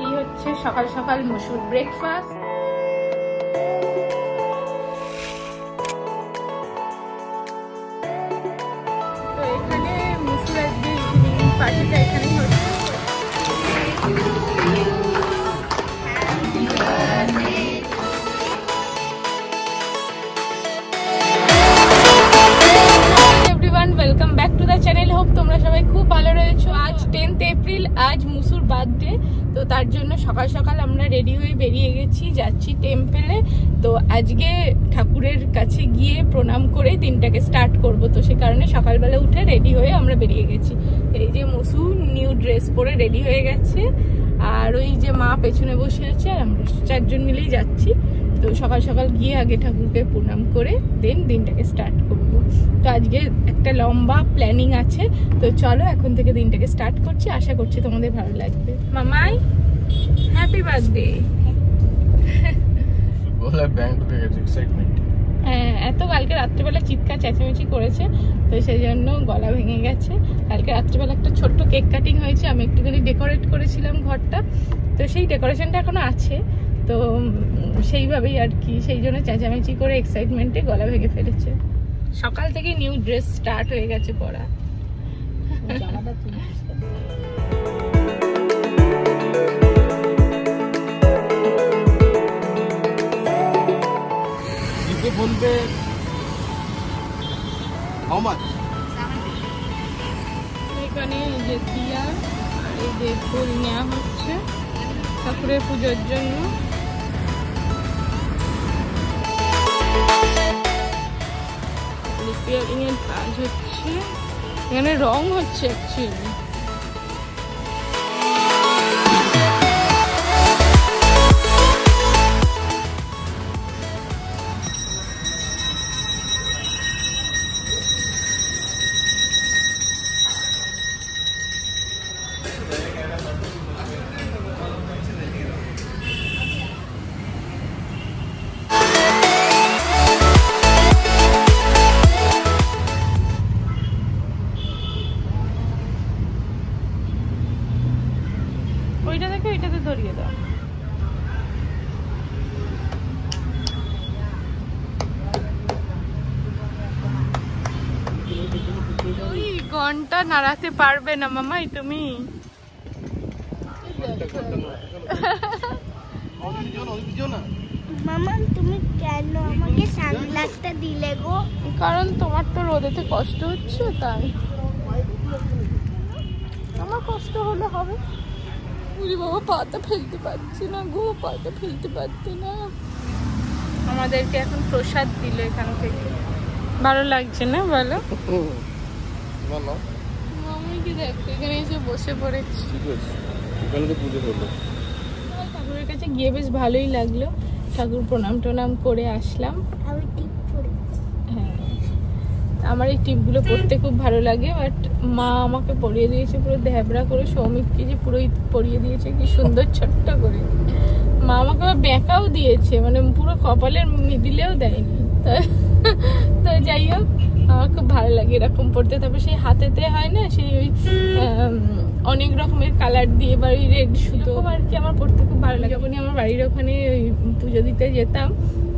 এই হচ্ছে সকাল সকাল মসুর ব্রেকফাস্ট। তো এখানে মসুর আজকে ইভিনিং পার্টিটা এখানেই হচ্ছে। Welcome back to the channel. Hope তোমরা সবাই খুব ভালো রয়েছো। আজ 10th এপ্রিল, আজ মুসুর বার্থডে। তো তার জন্য সকাল সকাল আমরা রেডি হয়ে বেরিয়ে গেছি, যাচ্ছি টেম্পেলে। তো আজকে ঠাকুরের কাছে গিয়ে প্রণাম করে দিনটাকে স্টার্ট করব। তো সে কারণে সকালবেলা উঠে রেডি হয়ে আমরা বেরিয়ে গেছি। এই যে মুসুর নিউ ড্রেস পরে রেডি হয়ে গেছে, আর ওই যে মা পেছনে বসে আছে, আর আমরা 4 জন মিলেই যাচ্ছি। তো সকাল সকাল গিয়ে আগে ঠাকুরকে প্রণাম করে দেন দিনটাকে স্টার্ট করব। তো আজকে একটা লম্বা প্ল্যানিং আছে। তো চলো এখন থেকে দিনটাকে স্টার্ট করছি, আশা করছি তোমাদের ভালো লাগবে। মামাই হ্যাপি বার্থডে। হ্যাঁ, এত কালকে রাত্রেবেলা চিৎকার চেঁচামেচি করেছে, তো সেই জন্য গলা ভেঙে গেছে। কালকে রাত্রেবেলা একটা ছোট্ট কেক কাটিং হয়েছে, আমি একটুখানি ডেকোরেট করেছিলাম ঘরটা, তো সেই ডেকোরেশনটা এখনো আছে। তো সেইভাবেই আর কি, সেই জন্য চেঁচামেচি করে এক্সাইটমেন্টে গলা ভেঙে ফেলেছে। সকাল থেকে নিউ ড্রেস স্টার্ট হয়ে গেছে পরা। বলবে এখানে এই যে দিয়া আর এই যে ফুল নেওয়া হচ্ছে ঠাকুরের পুজোর জন্য। রিপেয়ারিং এর কাজ হচ্ছে, এখানে রং হচ্ছে অ্যাকচুয়ালি। ওইটা দেখে ওইটাতে ধরিয়ে দাও। ওই ঘন্টা নাড়াতে পারবে না মামাই তুমি? মামা তুমি কেন আমাকে সানগ্লাসটা দিলে গো? কারণ তোমার তো রোদেতে কষ্ট হচ্ছে, তাই। আমার কষ্ট হলে হবে। বাবা পাতা ফেলতে পারছি না গো, পাতা ফেলতে পারছি না। আমাদেরকে এখন প্রসাদ দিল এখান থেকে, ভালো লাগছে না বলো? আমি কি দেখো এখানে এসে বসে পড়েছি। ঠাকুরের কাছে গিয়ে বেশ ভালোই লাগলো, ঠাকুর প্রণাম টনাম করে আসলাম। হ্যাঁ, আমার এই টিপগুলো পড়তে খুব ভালো লাগে, বাট মা আমাকে পরিয়ে দিয়েছে পুরো ধ্যাবড়া করে। সৌমিককে যে পুরো পরিয়ে দিয়েছে কি সুন্দর ছোট্ট করে। মা আমাকে আবার বেঁকাও দিয়েছে, মানে পুরো কপালের মিডিলেও দেয়নি। তো যাই হোক, আমার খুব ভালো লাগে এরকম পড়তে। তারপর সেই হাতেতে হয় না, সেই ওই অনেক রকমের কালার দিয়ে বা ওই রেড সুতো আর কি, আমার পড়তে খুব ভালো লাগে। যখনই আমার বাড়ির ওখানে ওই পুজো দিতে যেতাম,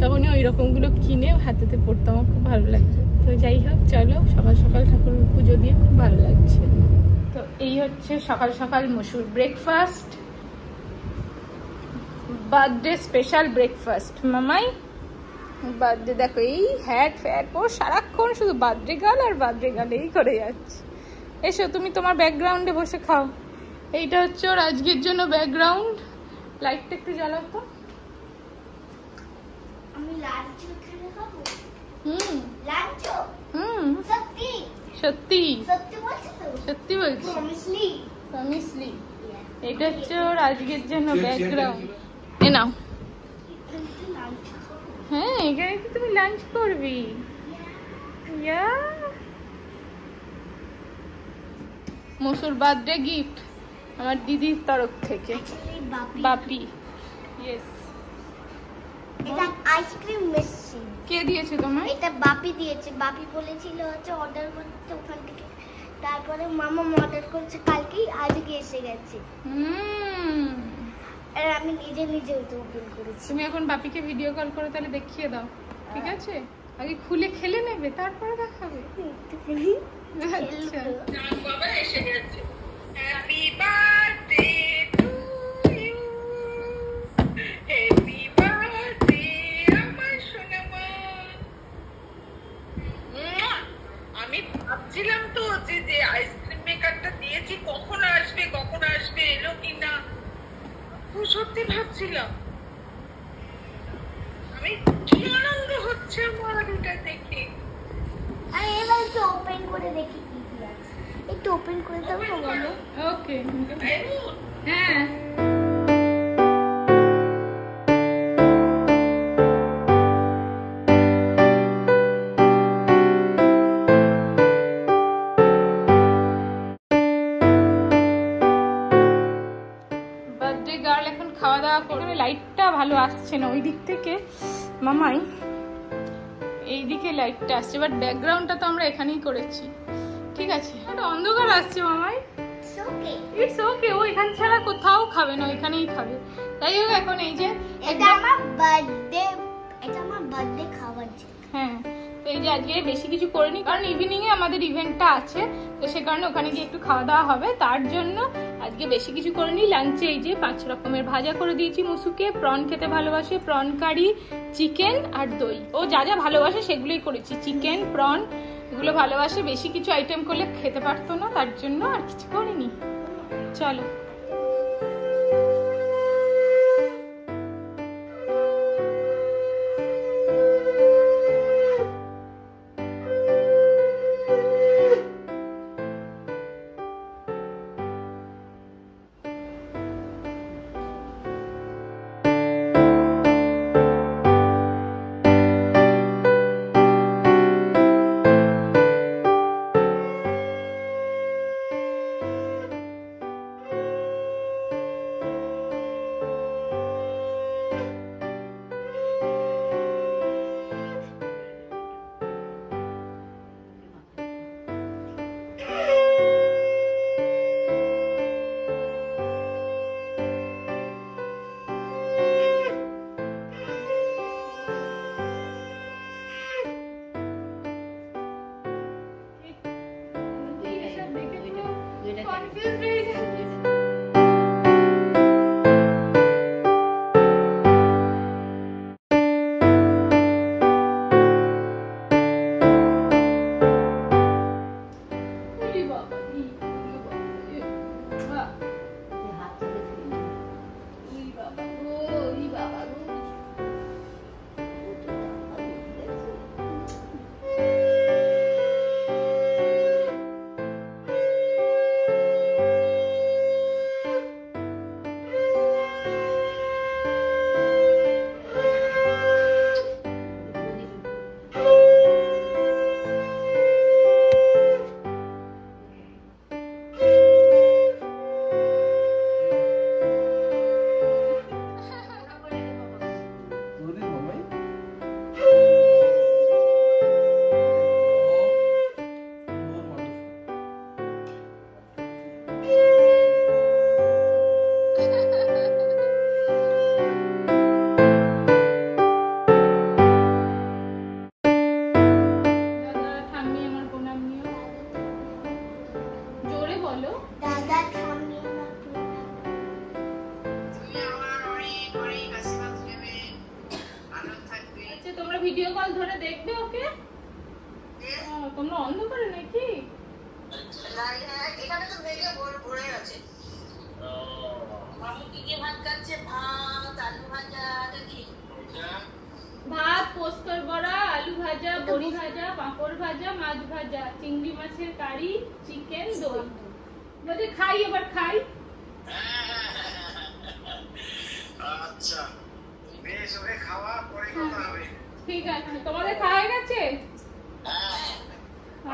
তখনই ওই রকমগুলো কিনে হাতেতে পড়তাম, আমার খুব ভালো লাগতো। তো যাই হোক, চলো সকাল সকাল ঠাকুর পুজো দিয়ে খুব ভালো লাগছে। তো এই হচ্ছে সকাল সকাল মসুর ব্রেকফাস্ট, বার্থডে স্পেশাল ব্রেকফাস্ট। মামাই বার্থডে দেখো, এই হ্যাট ফ্যাট ও সারাক্ষণ শুধু বার্থডে গার্ল আর বার্থডে গার্ল এই করে যাচ্ছে। এসো তুমি তোমার ব্যাকগ্রাউন্ডে বসে খাও। এইটা হচ্ছে ওর আজকের জন্য ব্যাকগ্রাউন্ড। লাইটটা একটু জ্বালাও তো। আমি লাঞ্চ এখানে খাবো। লাঞ্চ? সত্যি সত্যি সত্যি বলছি তো? সত্যি বলছি। প্রমিসলি। এটা হচ্ছে ওর আজকের জন্য ব্যাকগ্রাউন্ড। এ নাও। হ্যাঁ, এখানে তো তুমি লাঞ্চ করবি। মসুর বার্থডে গিফট আমার দিদির তরফ থেকে, বাপি। ইয়েস, এটা আইসক্রিম মেশিন। কে দিয়েছে তোমার? এটা বাপি দিয়েছে। বাপি বলেছিল হচ্ছে অর্ডার করতে, ওখান থেকে তারপরে মামা অর্ডার করেছে কালকেই, আজকে এসে গেছে। আর আমি নিজে নিজে ওপেন করেছি। তুমি এখন বাপিকে ভিডিও কল করে তাহলে দেখিয়ে দাও, ঠিক আছে? আগে খুলে খেলে নেবে, তারপরে দেখাবে। আচ্ছা, বাবা এসে গেছে। Happy birthday to you, happy birthday আমার সোনা মা। আমি ভাবছিলাম তো যে আইসক্রিম মেকারটা দিয়েছি কখন আসবে এলো কিনা, সত্যি ভাবছিলাম। আমি কি আনন্দ হচ্ছে আমার এটা দেখে। আর এবার একটু ওপেন করে দেখি কি কি আছে। একটু ওপেন করে দাও না মামা। ওকে, হ্যাঁ। বার্থডে গার্ল এখন খাওয়া দাওয়া করে। লাইটটা ভালো আসছে না ওই দিক থেকে মামাই, এইদিকে লাইটটা আসছে, বাট ব্যাকগ্রাউন্ডটা তো আমরা এখানেই করেছি, ঠিক আছে? একটা অন্ধকার আসছে মামাই, ইটস ওকে। ও এখান ছাড়া কোথাও খাবে না, এখানেই খাবে। তাই হোক, এখন এই যে এটা আমার বার্থডে খাবার। হ্যাঁ, তো এই যে আজকে বেশি কিছু করিনি, কারণ ইভিনিং এ আমাদের ইভেন্টটা আছে, তো সে কারণে ওখানে গিয়ে একটু খাওয়া দাওয়া হবে, তার জন্য আজকে বেশি কিছু করিনি। লাঞ্চে এই যে 5 রকমের ভাজা করে দিয়েছি মুসুকে। প্রন খেতে ভালোবাসে, প্রন কারি, চিকেন আর দই। ও যা যা ভালোবাসে সেগুলোই করেছি, চিকেন প্রন এগুলো ভালোবাসে। বেশি কিছু আইটেম করলে খেতে পারতো না, তার জন্য আর কিছু করিনি। চলো। ভিডিও কল ধরে দেখবে ওকে? তোমরা অন্ধকারে নাকি? এখানে তো মেঘে ভরে আছে। মামু কি দিয়ে ভাত খাচ্ছে? ভাত, আলু ভাজা, নাকি ভাত, পোস্তর বড়া, আলু ভাজা, বড়ি ভাজা, পাঁপড় ভাজা, মাছ ভাজা, চিংড়ি মাছের কারি, চিকেন, দই। বলতে খাই, এবার খাই। আচ্ছা, বেশ, ওকে খাওয়া পরে কথা হবে। ঠিক আছে, তোমাদের খাওয়া হয়ে গেছে?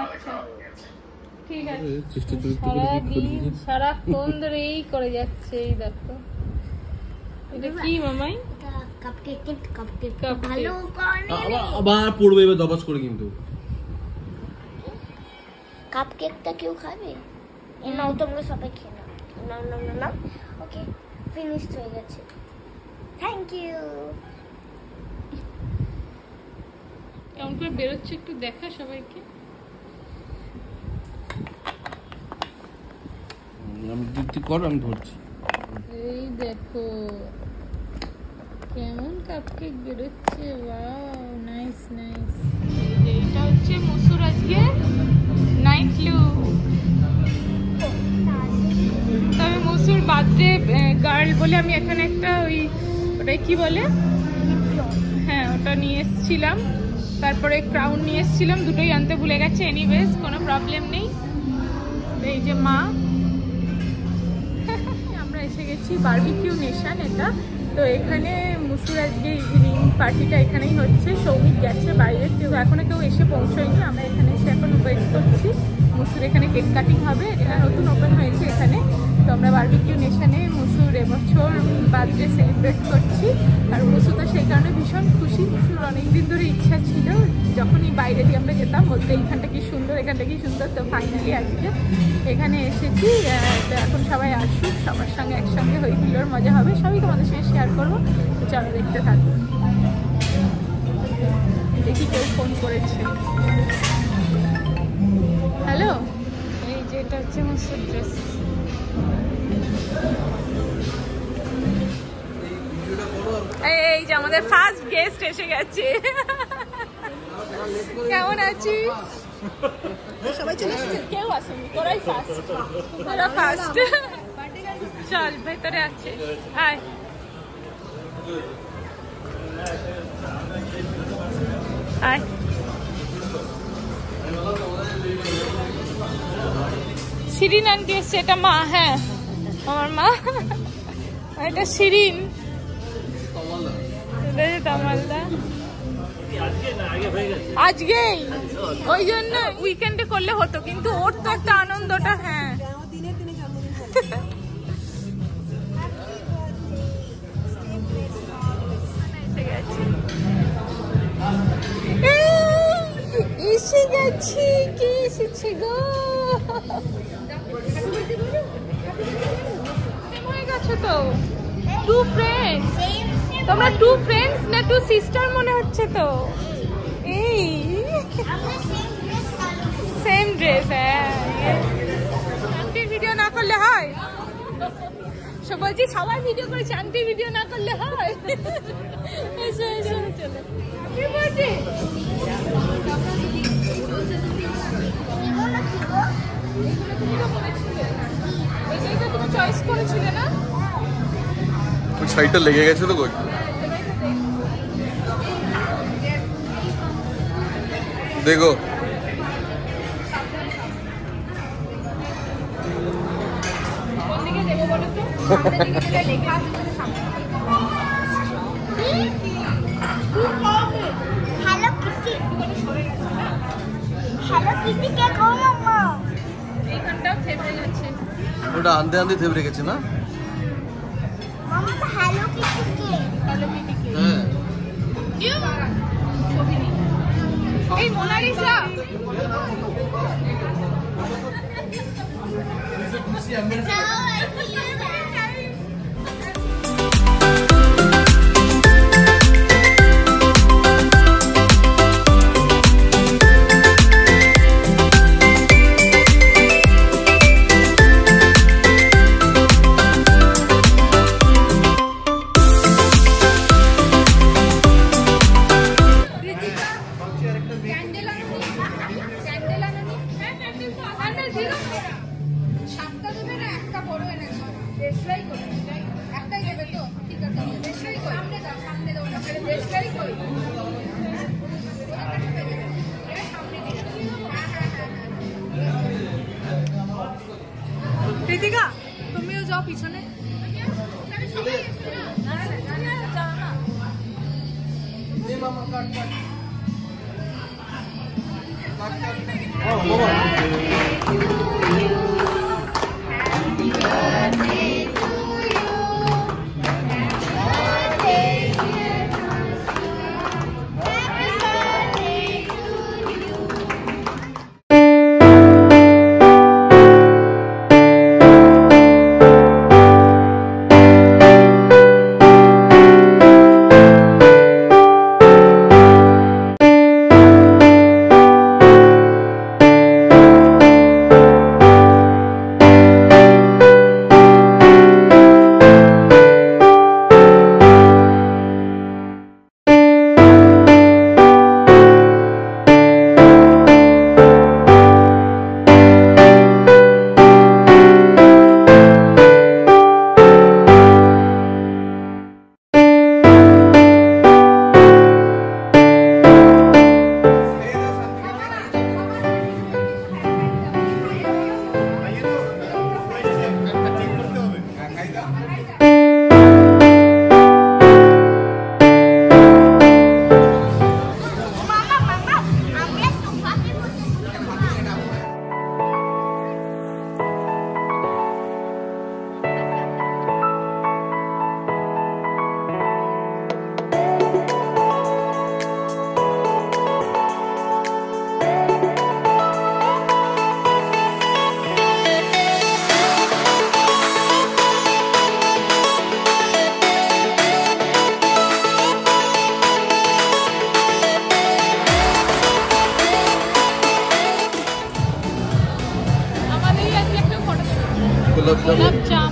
আচ্ছা ঠিক আছে। সারাদিন সারাক্ষণ ধরে এই করে যাচ্ছে। এই দেখো, এটা কি মামাই? আবার পড়বে এবার দবাস করে, কিন্তু কাপ কেকটা কেউ খাবে? নাও তোমরা সবাই খেয়ে নাও। নাও নাও নাও নাও। ওকে, ফিনিশড হয়ে গেছে। Thank you. কেমন করে বেরোচ্ছে একটু দেখা সবাইকে। আমি দিতে কর, আমি ধরছি। এই দেখো কেমন কাপকেক বেরোচ্ছে। Wow, nice nice. এইটা হচ্ছে মুসুর আজকে নাইট লুক। তবে মুসুর বার্থডে গার্ল বলে আমি এখানে একটা ওটাই কি বলে, হ্যাঁ ওটা নিয়ে এসেছিলাম। তারপরে ক্রাউন নিয়ে এসেছিলাম, দুটোই আনতে ভুলে গেছে। এনিওয়েজ কোনো প্রবলেম নেই। এই যে মা, আমরা এসে গেছি বারবিকিউ নেশন। এটা তো এখানে মুসুর আজকে ইভিনিং পার্টিটা এখানেই হচ্ছে। সৌমিক গেছে বাইরে, এখনো কেউ এসে পৌঁছয়নি। আমরা এখানে এসে এখন ওয়েট করছি। মুসুর এখানে কেক কাটিং হবে, এটা নতুন ওপেন হয়েছে এখানে। তো আমরা বারবিকিউ নেশনে মুসুর এবছর বার্থডে সেলিব্রেট করছি। আর মুসুর তো সেই কারণে ভীষণ খুশি। মুসুর অনেকদিন ধরে ইচ্ছা ছিল, যখনই বাইরে দিয়ে আমরা যেতাম বলতে এইখানটা কি সুন্দর, এখানটা কি সুন্দর। তো ফাইনালি আজকে এখানে এসেছি। তো এখন সবাই আসুক, সবার সঙ্গে একসঙ্গে হই হুল্লোড় মজা হবে। সবই তোমাদের সঙ্গে শেয়ার করবো। তো চলো দেখতে থাকবো। দেখি কেউ ফোন করেছে। হ্যালো, এই যে এটা হচ্ছে মুসুর ড্রেস। এই যে আমাদের ফার্স্ট গেস্ট এসে গেছে। কেমন আছিস? সবাই চলে এসেছে, কেউ আসেনি, তোরাই ফার্স্ট। তোরা ফার্স্ট। চল ভেতরে আছে, আয়। আয়। শিরিন আন্টি এসছে, এটা মা। হ্যাঁ আমার মা। এটা শিরিন, তামালদা। আজকেই ওই জন্য উইকেন্ডে করলে হতো, কিন্তু ওর তো একটা আনন্দটা। হ্যাঁ এসে গেছি। কে এসেছে গো? হয়ে গেছে তো। Two friends. তোমরা টু ফ্রেন্ডস না টু সিস্টার মনে হচ্ছে তো। এই সেম ড্রেস। হ্যাঁ, আন্টির ভিডিও না করলে হয়? সব বলছি সবাই ভিডিও করেছে, আন্টির ভিডিও না করলে হয়? এসো এসো, চলো। Happy birthday. এটাই তো তুমি চয়েস করেছিলে না? ওই সাইডটা লেগে গেছে তো। দেখো কোন দিকে দেবো বলো তো? সামনের দিকে দিলে লেগে আসবে। Hello Kitty. হ্যালো কিটি কে গো মাম্মা? এইখানটাও থেমে গেছে। ওটা আনতে আনতে থেমে গেছে না? মাম্মা হ্যালো কিটি কে? হ্যালো মিটি কে? হ্যাঁ। এই মোনালিসা। ঋতিকা তুমিও যাও পিছনে। গোলাপ গোলাপ জাম,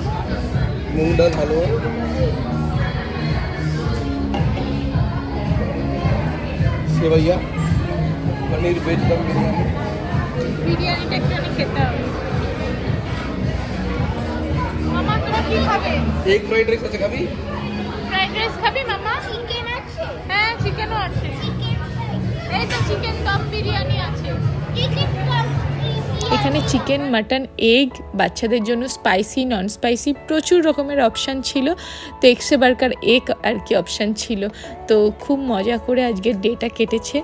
মুগ ডাল হালুয়া, সেবাইয়া, পনির ভেজ দম বিরিয়ানি। বিরিয়ানিটা একটু খেতে হবে। মামা তোরা কি খাবে? এগ ফ্রাইড রাইস আছে, খাবি? ফ্রাইড রাইস খাবি মামা? চিকেন আছে? হ্যাঁ চিকেনও আছে। এই তো চিকেন দম বিরিয়ানি আছে। এখানে চিকেন, মাটন, এগ, বাচ্চাদের জন্য স্পাইসি, নন স্পাইসি প্রচুর রকমের অপশান ছিল। তো এক্সে বার্গার এগ আর কি অপশান ছিল। তো খুব মজা করে আজকের ডেটা কেটেছে।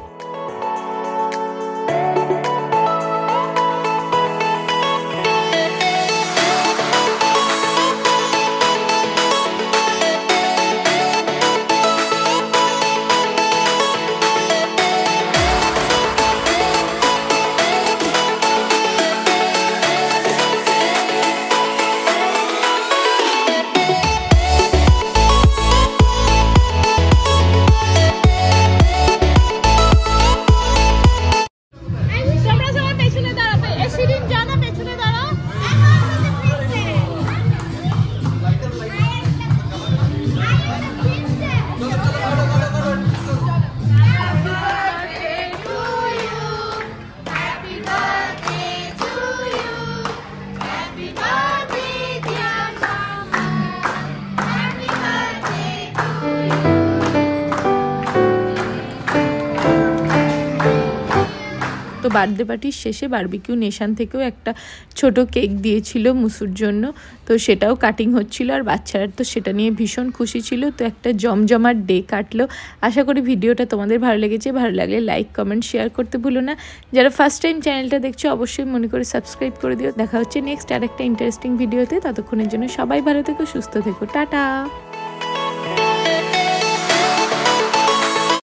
তো বার্থডে পার্টির শেষে বারবিকিউ নেশান থেকেও একটা ছোট কেক দিয়েছিল মুসুর জন্য। তো সেটাও কাটিং হচ্ছিল আর বাচ্চারা তো সেটা নিয়ে ভীষণ খুশি ছিল। তো একটা জমজমাট ডে কাটলো। আশা করি ভিডিওটা তোমাদের ভালো লেগেছে। ভালো লাগলে লাইক, কমেন্ট, শেয়ার করতে ভুলো না। যারা ফার্স্ট টাইম চ্যানেলটা দেখছো অবশ্যই মনে করে সাবস্ক্রাইব করে দিও। দেখা হচ্ছে নেক্সট আর একটা ইন্টারেস্টিং ভিডিওতে। ততক্ষণের জন্য সবাই ভালো থেকো, সুস্থ থেকো, টাটা।